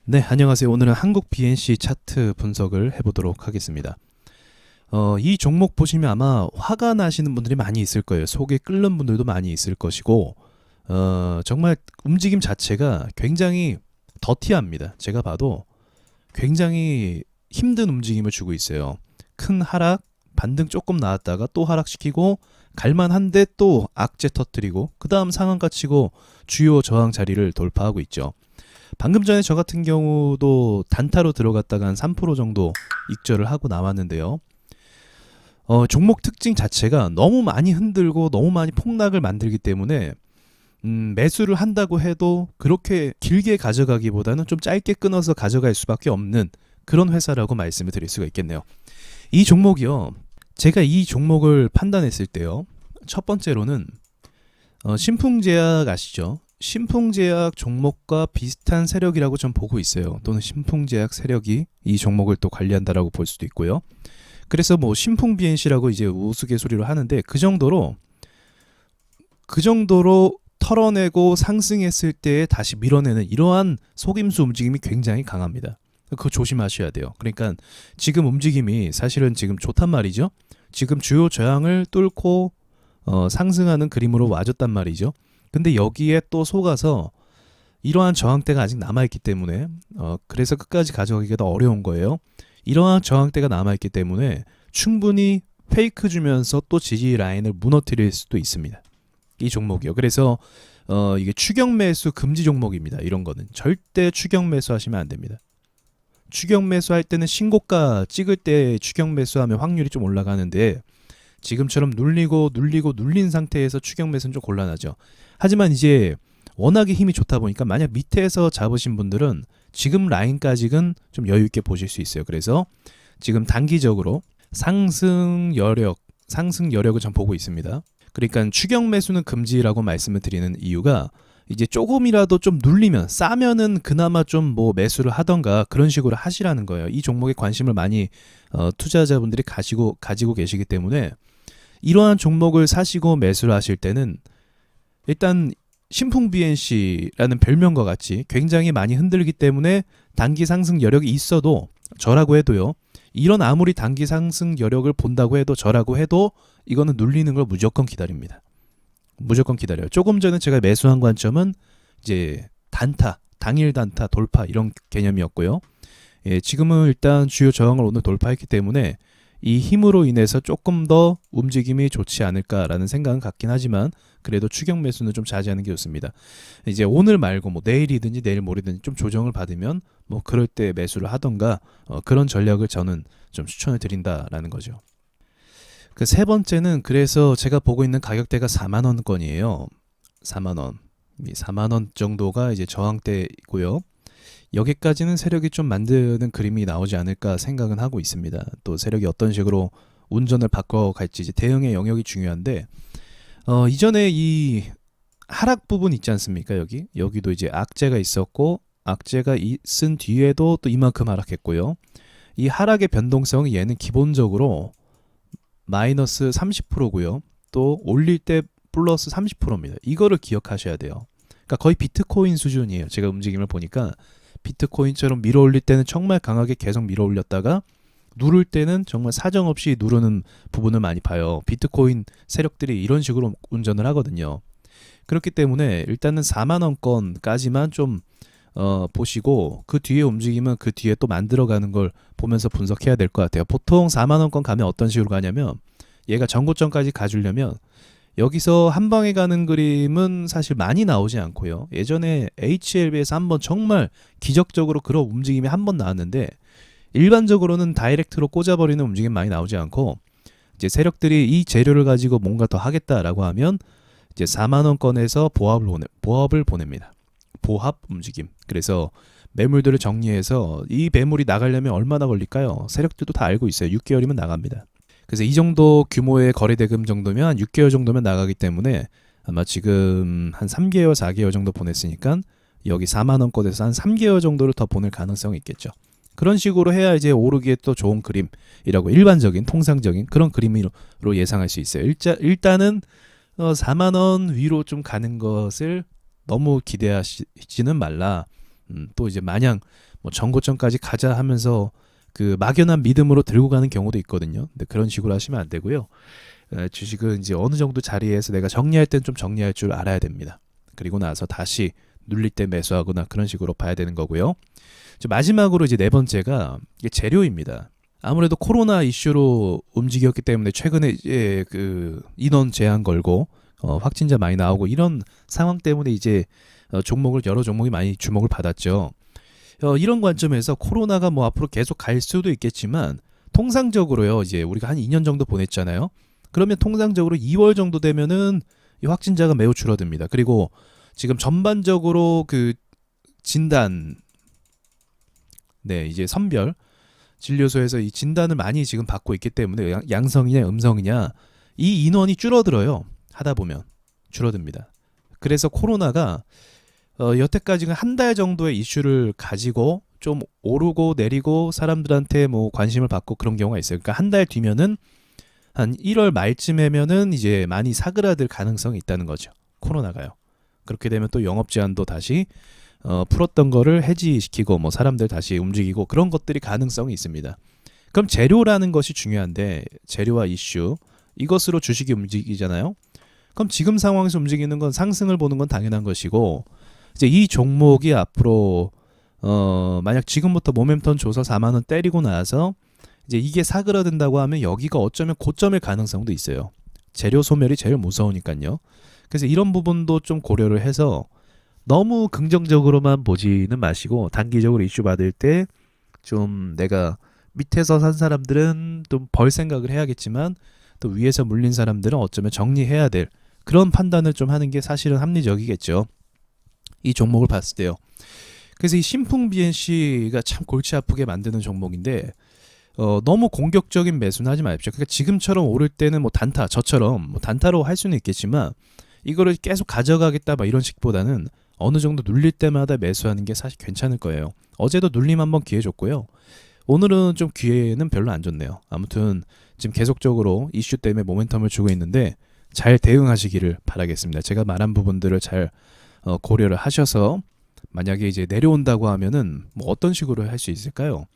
네, 안녕하세요. 오늘은 한국 BNC 차트 분석을 해보도록 하겠습니다. 이 종목 보시면 아마 화가 나시는 분들이 많이 있을 거예요. 속이 끓는 분들도 많이 있을 것이고, 정말 움직임 자체가 굉장히 더티합니다. 제가 봐도 굉장히 힘든 움직임을 주고 있어요. 큰 하락, 반등 조금 나왔다가 또 하락시키고, 갈만한데 또 악재 터뜨리고, 그 다음 상한가 치고 주요 저항 자리를 돌파하고 있죠. 방금 전에 저 같은 경우도 단타로 들어갔다가 한 3% 정도 익절을 하고 나왔는데요. 종목 특징 자체가 너무 많이 흔들고 너무 많이 폭락을 만들기 때문에 매수를 한다고 해도 그렇게 길게 가져가기보다는 좀 짧게 끊어서 가져갈 수밖에 없는 그런 회사라고 말씀을 드릴 수가 있겠네요. 이 종목이요. 제가 이 종목을 판단했을 때요. 첫 번째로는 신풍제약 아시죠? 신풍제약 종목과 비슷한 세력이라고 전 보고 있어요. 또는 신풍제약 세력이 이 종목을 또 관리한다라고 볼 수도 있고요. 그래서 뭐 신풍 BNC라고 이제 우스갯소리로 하는데 그 정도로 털어내고 상승했을 때 다시 밀어내는 이러한 속임수 움직임이 굉장히 강합니다. 그거 조심하셔야 돼요. 그러니까 지금 움직임이 사실은 지금 좋단 말이죠. 지금 주요 저항을 뚫고 상승하는 그림으로 와줬단 말이죠. 근데 여기에 또 속아서 이러한 저항대가 아직 남아있기 때문에 그래서 끝까지 가져가기가 더 어려운 거예요. 이러한 저항대가 남아있기 때문에 충분히 페이크 주면서 또 지지 라인을 무너뜨릴 수도 있습니다. 이 종목이요. 그래서 이게 추격 매수 금지 종목입니다. 이런 거는 절대 추격 매수 하시면 안 됩니다. 추격 매수할 때는 신고가 찍을 때 추격 매수하면 확률이 좀 올라가는데 지금처럼 눌린 상태에서 추격 매수는 좀 곤란하죠. 하지만 이제 워낙에 힘이 좋다 보니까 만약 밑에서 잡으신 분들은 지금 라인까지는 좀 여유 있게 보실 수 있어요. 그래서 지금 단기적으로 상승 여력을 좀 보고 있습니다. 그러니까 추격 매수는 금지라고 말씀을 드리는 이유가 이제 조금이라도 좀 눌리면 싸면은 그나마 좀 뭐 매수를 하던가 그런 식으로 하시라는 거예요. 이 종목에 관심을 많이 투자자분들이 가지고 계시기 때문에 이러한 종목을 사시고 매수를 하실 때는 일단 신풍 BNC라는 별명과 같이 굉장히 많이 흔들기 때문에 단기 상승 여력이 있어도 저라고 해도요. 이런 아무리 단기 상승 여력을 본다고 해도 저라고 해도 이거는 눌리는 걸 무조건 기다립니다. 무조건 기다려요. 조금 전에 제가 매수한 관점은 이제 당일 단타 돌파 이런 개념이었고요. 예, 지금은 일단 주요 저항을 오늘 돌파했기 때문에 이 힘으로 인해서 조금 더 움직임이 좋지 않을까라는 생각은 갖긴 하지만 그래도 추격 매수는 좀 자제하는 게 좋습니다. 이제 오늘 말고 뭐 내일이든지 내일 모레든지 좀 조정을 받으면 뭐 그럴 때 매수를 하던가 그런 전략을 저는 좀 추천을 드린다라는 거죠. 그 세 번째는 그래서 제가 보고 있는 가격대가 4만 원권이에요. 4만 원. 이 4만 원 정도가 이제 저항대고요. 여기까지는 세력이 좀 만드는 그림이 나오지 않을까 생각은 하고 있습니다. 또 세력이 어떤 식으로 운전을 바꿔갈지 이제 대응의 영역이 중요한데 이전에 이 하락 부분 있지 않습니까? 여기도 이제 악재가 있었고 악재가 있은 뒤에도 또 이만큼 하락했고요. 이 하락의 변동성이 얘는 기본적으로 마이너스 30%고요. 또 올릴 때 플러스 30%입니다. 이거를 기억하셔야 돼요. 그러니까 거의 비트코인 수준이에요. 제가 움직임을 보니까 비트코인처럼 밀어 올릴 때는 정말 강하게 계속 밀어 올렸다가 누를 때는 정말 사정없이 누르는 부분을 많이 봐요. 비트코인 세력들이 이런 식으로 운전을 하거든요. 그렇기 때문에 일단은 4만 원권까지만 좀 보시고 그 뒤에 움직이면 그 뒤에 또 만들어가는 걸 보면서 분석해야 될 것 같아요. 보통 4만 원권 가면 어떤 식으로 가냐면 얘가 전고점까지 가주려면 여기서 한 방에 가는 그림은 사실 많이 나오지 않고요. 예전에 HLB에서 한번 정말 기적적으로 그런 움직임이 한 번 나왔는데 일반적으로는 다이렉트로 꽂아버리는 움직임 많이 나오지 않고 이제 세력들이 이 재료를 가지고 뭔가 더 하겠다라고 하면 이제 4만 원권에서 보합을 보냅니다. 보합 움직임. 그래서 매물들을 정리해서 이 매물이 나가려면 얼마나 걸릴까요? 세력들도 다 알고 있어요. 6개월이면 나갑니다. 그래서 이 정도 규모의 거래 대금 정도면 한 6개월 정도면 나가기 때문에 아마 지금 한 3개월, 4개월 정도 보냈으니까 여기 4만 원권에서 한 3개월 정도를 더 보낼 가능성이 있겠죠. 그런 식으로 해야 이제 오르기에 또 좋은 그림이라고 일반적인 통상적인 그런 그림으로 예상할 수 있어요. 일단은 4만 원 위로 좀 가는 것을 너무 기대하시지는 말라. 또 이제 마냥 뭐 정고점까지 가자 하면서 그 막연한 믿음으로 들고 가는 경우도 있거든요. 근데 그런 식으로 하시면 안 되고요. 주식은 이제 어느 정도 자리에서 내가 정리할 땐 좀 정리할 줄 알아야 됩니다. 그리고 나서 다시 눌릴 때 매수하거나 그런 식으로 봐야 되는 거고요. 마지막으로 이제 네 번째가 이게 재료입니다. 아무래도 코로나 이슈로 움직였기 때문에 최근에 이제 그 인원 제한 걸고 확진자 많이 나오고 이런 상황 때문에 이제 여러 종목이 많이 주목을 받았죠. 이런 관점에서 코로나가 뭐 앞으로 계속 갈 수도 있겠지만 통상적으로요, 이제 우리가 한 2년 정도 보냈잖아요. 그러면 통상적으로 2월 정도 되면은 이 확진자가 매우 줄어듭니다. 그리고 지금 전반적으로 그 진단, 이제 선별 진료소에서 이 진단을 많이 지금 받고 있기 때문에 양성이냐 음성이냐 이 인원이 줄어들어요. 하다 보면 줄어듭니다. 그래서 코로나가 여태까지는 한 달 정도의 이슈를 가지고 좀 오르고 내리고 사람들한테 뭐 관심을 받고 그런 경우가 있어요. 그러니까 한 달 뒤면은 한 1월 말쯤이면은 이제 많이 사그라들 가능성이 있다는 거죠. 코로나가요. 그렇게 되면 또 영업 제한도 다시 풀었던 거를 해지시키고 뭐 사람들 다시 움직이고 그런 것들이 가능성이 있습니다. 그럼 재료라는 것이 중요한데 재료와 이슈 이것으로 주식이 움직이잖아요. 그럼 지금 상황에서 움직이는 건 상승을 보는 건 당연한 것이고 이제 이 종목이 앞으로 만약 지금부터 모멘텀 줘서 4만 원 때리고 나서 이제 이게 사그라든다고 하면 여기가 어쩌면 고점일 가능성도 있어요. 재료 소멸이 제일 무서우니까요. 그래서 이런 부분도 좀 고려를 해서 너무 긍정적으로만 보지는 마시고 단기적으로 이슈 받을 때 좀 내가 밑에서 산 사람들은 좀 벌 생각을 해야겠지만 또 위에서 물린 사람들은 어쩌면 정리해야 될 그런 판단을 좀 하는 게 사실은 합리적이겠죠. 이 종목을 봤을 때요. 그래서 이 신풍 BNC가 참 골치 아프게 만드는 종목인데 너무 공격적인 매수는 하지 마십시오. 그러니까 지금처럼 오를 때는 뭐 단타, 저처럼 뭐 단타로 할 수는 있겠지만 이거를 계속 가져가겠다 막 이런 식보다는 어느 정도 눌릴 때마다 매수하는 게 사실 괜찮을 거예요. 어제도 눌림 한번 기회 줬고요. 오늘은 좀 기회는 별로 안 좋네요. 아무튼 지금 계속적으로 이슈 때문에 모멘텀을 주고 있는데 잘 대응하시기를 바라겠습니다. 제가 말한 부분들을 잘 고려를 하셔서 만약에 이제 내려온다고 하면은 뭐 어떤 식으로 할 수 있을까요?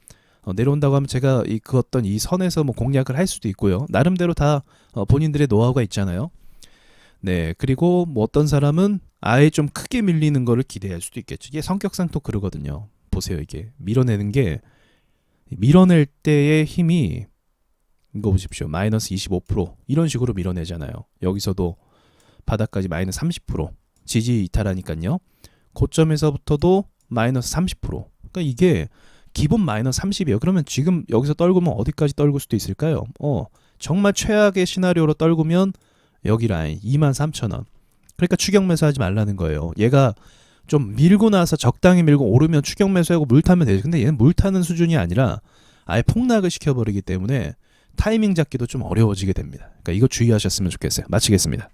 내려온다고 하면 제가 그 어떤 이 선에서 뭐 공략을 할 수도 있고요. 나름대로 다 본인들의 노하우가 있잖아요. 네, 그리고 뭐 어떤 사람은 아예 좀 크게 밀리는 거를 기대할 수도 있겠죠. 이게 성격상 또 그러거든요. 보세요, 이게 밀어내는 게 밀어낼 때의 힘이 이거 보십시오. 마이너스 25% 이런 식으로 밀어내잖아요. 여기서도 바닥까지 마이너스 30% 지지 이탈하니까요. 고점에서부터도 마이너스 30%. 그러니까 이게 기본 마이너스 30이에요. 그러면 지금 여기서 떨구면 어디까지 떨굴 수도 있을까요? 정말 최악의 시나리오로 떨구면 여기 라인 23,000원. 그러니까 추격 매수하지 말라는 거예요. 얘가 좀 밀고 나서 적당히 밀고 오르면 추격 매수하고 물 타면 되죠. 근데 얘는 물 타는 수준이 아니라 아예 폭락을 시켜버리기 때문에 타이밍 잡기도 좀 어려워지게 됩니다. 그러니까 이거 주의하셨으면 좋겠어요. 마치겠습니다.